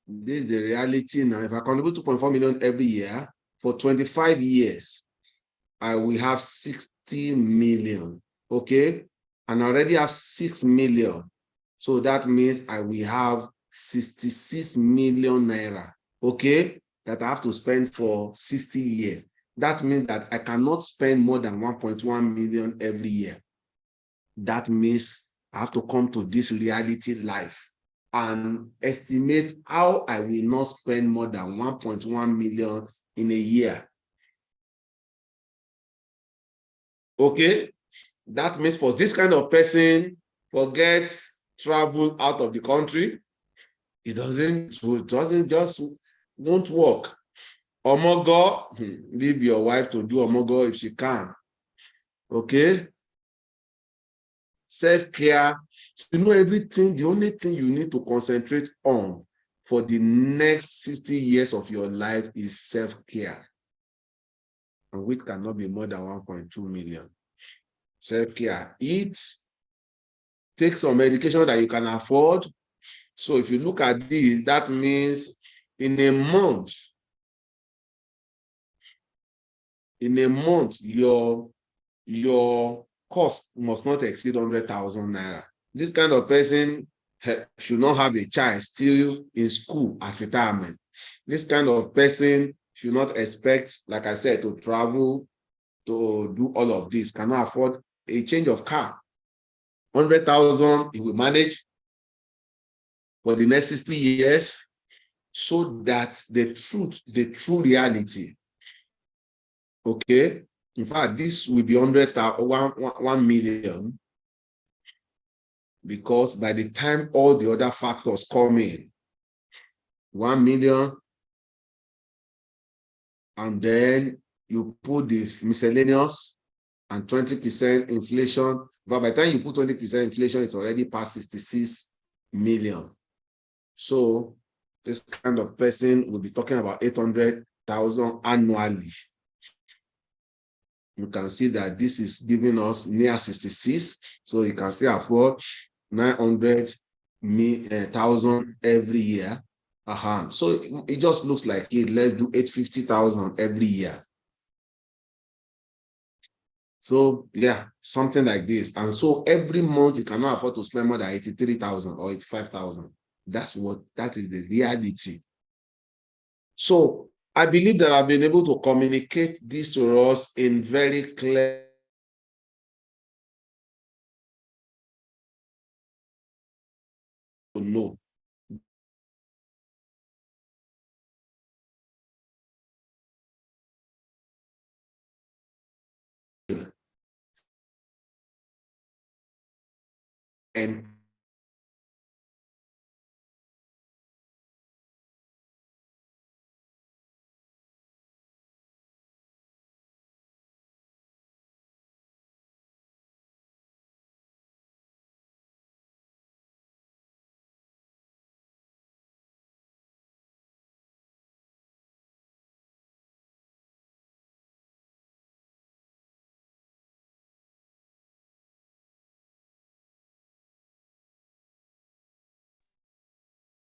this is the reality now. If I contribute 2.4 million every year for 25 years, I will have 60 million. Okay, and I already have 6 million. So that means I will have 66 million naira. Okay, that I have to spend for 60 years. That means that I cannot spend more than 1.1 million every year. That means I have to come to this reality life and estimate how I will not spend more than 1.1 million in a year. Okay, that means for this kind of person, forget travel out of the country. It doesn't just won't work. Omogo, leave your wife to do omogo if she can. Okay, self-care. You know everything. The only thing you need to concentrate on for the next 60 years of your life is self-care, and which cannot be more than 1.2 million. Self-care. Eat, take some medication that you can afford. So if you look at this, that means in a month, your cost must not exceed 100,000 naira. This kind of person should not have a child still in school at retirement. This kind of person should not expect, like I said, to travel, to do all of this, cannot afford a change of car. 100,000, he will manage for the next 60 years, so that the true reality, okay, in fact, this will be 1 million, because by the time all the other factors come in, 1 million, and then you put the miscellaneous and 20% inflation. But by the time you put 20% inflation, it's already past 66 million. So this kind of person will be talking about 800,000 annually. You can see that this is giving us near 66. So you can still afford 900,000 every year. So it just looks like it. Let's do 850,000 every year. So yeah, something like this. And so every month you cannot afford to spend more than 83,000 or 85,000. That is the reality. So I believe that I've been able to communicate this to us in very clear to know. And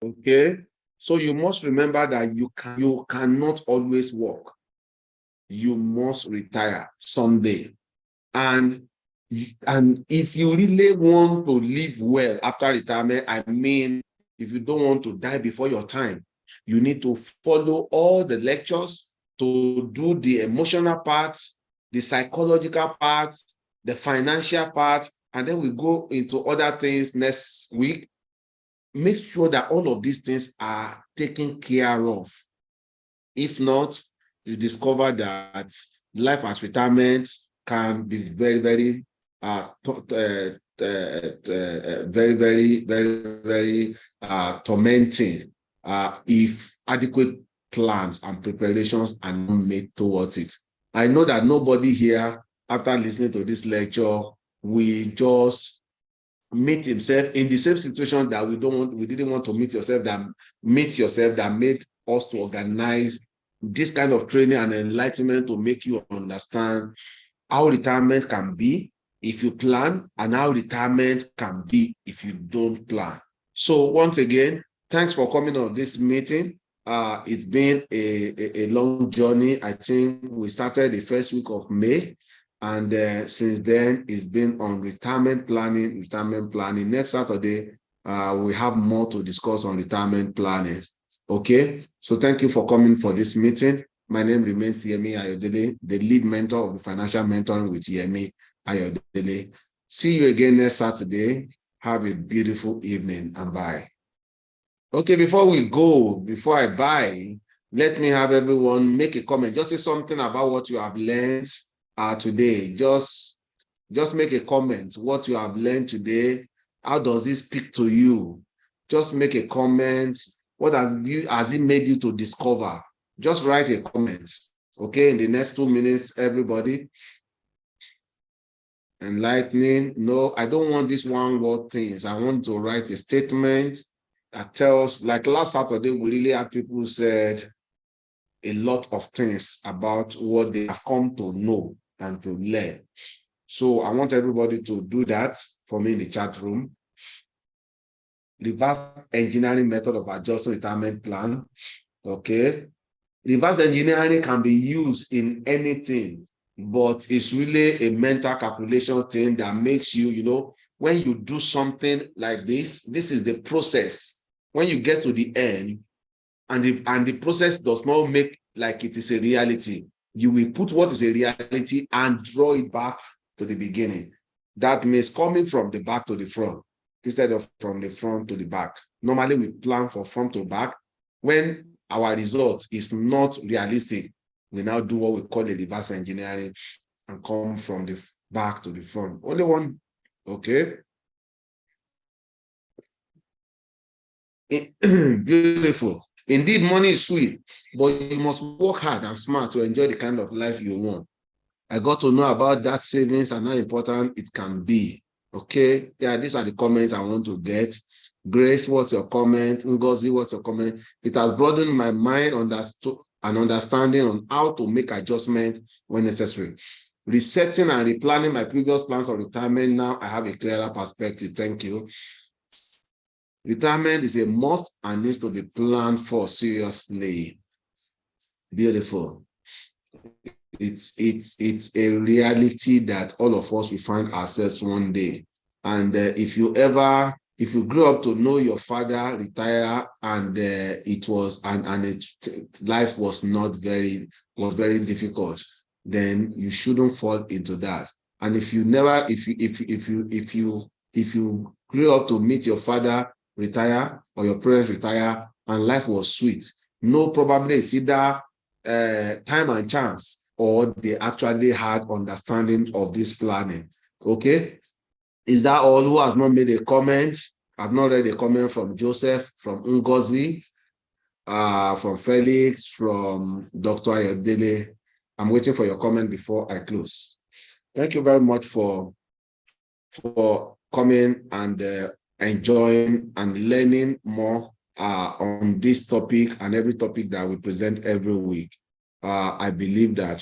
okay, so you must remember that you cannot always work. You must retire someday. And if you really want to live well after retirement, I mean, if you don't want to die before your time, you need to follow all the lectures, to do the emotional part, the psychological part, the financial part, and then we go into other things next week. make sure that all of these things are taken care of. If not, you discover that life at retirement can be very, very, tormenting if adequate plans and preparations are not made towards it. I know that nobody here, after listening to this lecture, we just meet himself in the same situation that we didn't want to meet yourself, that made us to organize this kind of training and enlightenment to make you understand how retirement can be if you plan and how retirement can be if you don't plan. So once again, thanks for coming on this meeting. It's been a long journey. I think we started the first week of May. And since then, it's been on retirement planning. Next Saturday, we have more to discuss on retirement planning. Okay, so thank you for coming for this meeting. My name remains YEMI Ayodele, the lead mentor of the financial mentoring with YEMI Ayodele. See you again next Saturday. Have a beautiful evening and bye. Okay, before I bye, let me have everyone make a comment. Just say something about what you have learned today. Just make a comment. What you have learned today, how does it speak to you? Just make a comment. What has it made you to discover? Just write a comment. Okay, in the next 2 minutes, everybody. Enlightening. No, I don't want these one-word things. I want to write a statement that tells, like last Saturday, we really had people said a lot of things about what they have come to know and to learn. So I want everybody to do that for me in the chat room. Reverse engineering method of adjusting retirement plan. Okay. Reverse engineering can be used in anything, but it's really a mental calculation thing that makes you, when you do something like this is the process. When you get to the end and the process does not make like it is a reality, you will put what is a reality and draw it back to the beginning. That means coming from the back to the front instead of from the front to the back. Normally, we plan for front to back. When our result is not realistic, we now do what we call a reverse engineering and come from the back to the front. Only one, okay? Beautiful. Indeed, money is sweet, but you must work hard and smart to enjoy the kind of life you want. I got to know about that savings and how important it can be. Okay. Yeah, these are the comments I want to get. Grace, what's your comment? Ngozi, what's your comment? It has broadened my mind and understanding on how to make adjustments when necessary. Resetting and replanning my previous plans of retirement. Now I have a clearer perspective. Thank you. Retirement is a must and needs to be planned for seriously. Beautiful. It's a reality that all of us will find ourselves one day. And if you grew up to know your father retire and life was very difficult, then you shouldn't fall into that. And if you grew up to meet your father retire or your parents retire and life was sweet, no, probably it's either time and chance or they actually had understanding of this planning. Okay. Is that all? Who has not made a comment? I've not read a comment from Joseph, from Ngozi, from Felix, from Dr. Ayodele. I'm waiting for your comment before I close. Thank you very much for coming and enjoying and learning more on this topic and every topic that we present every week. I believe that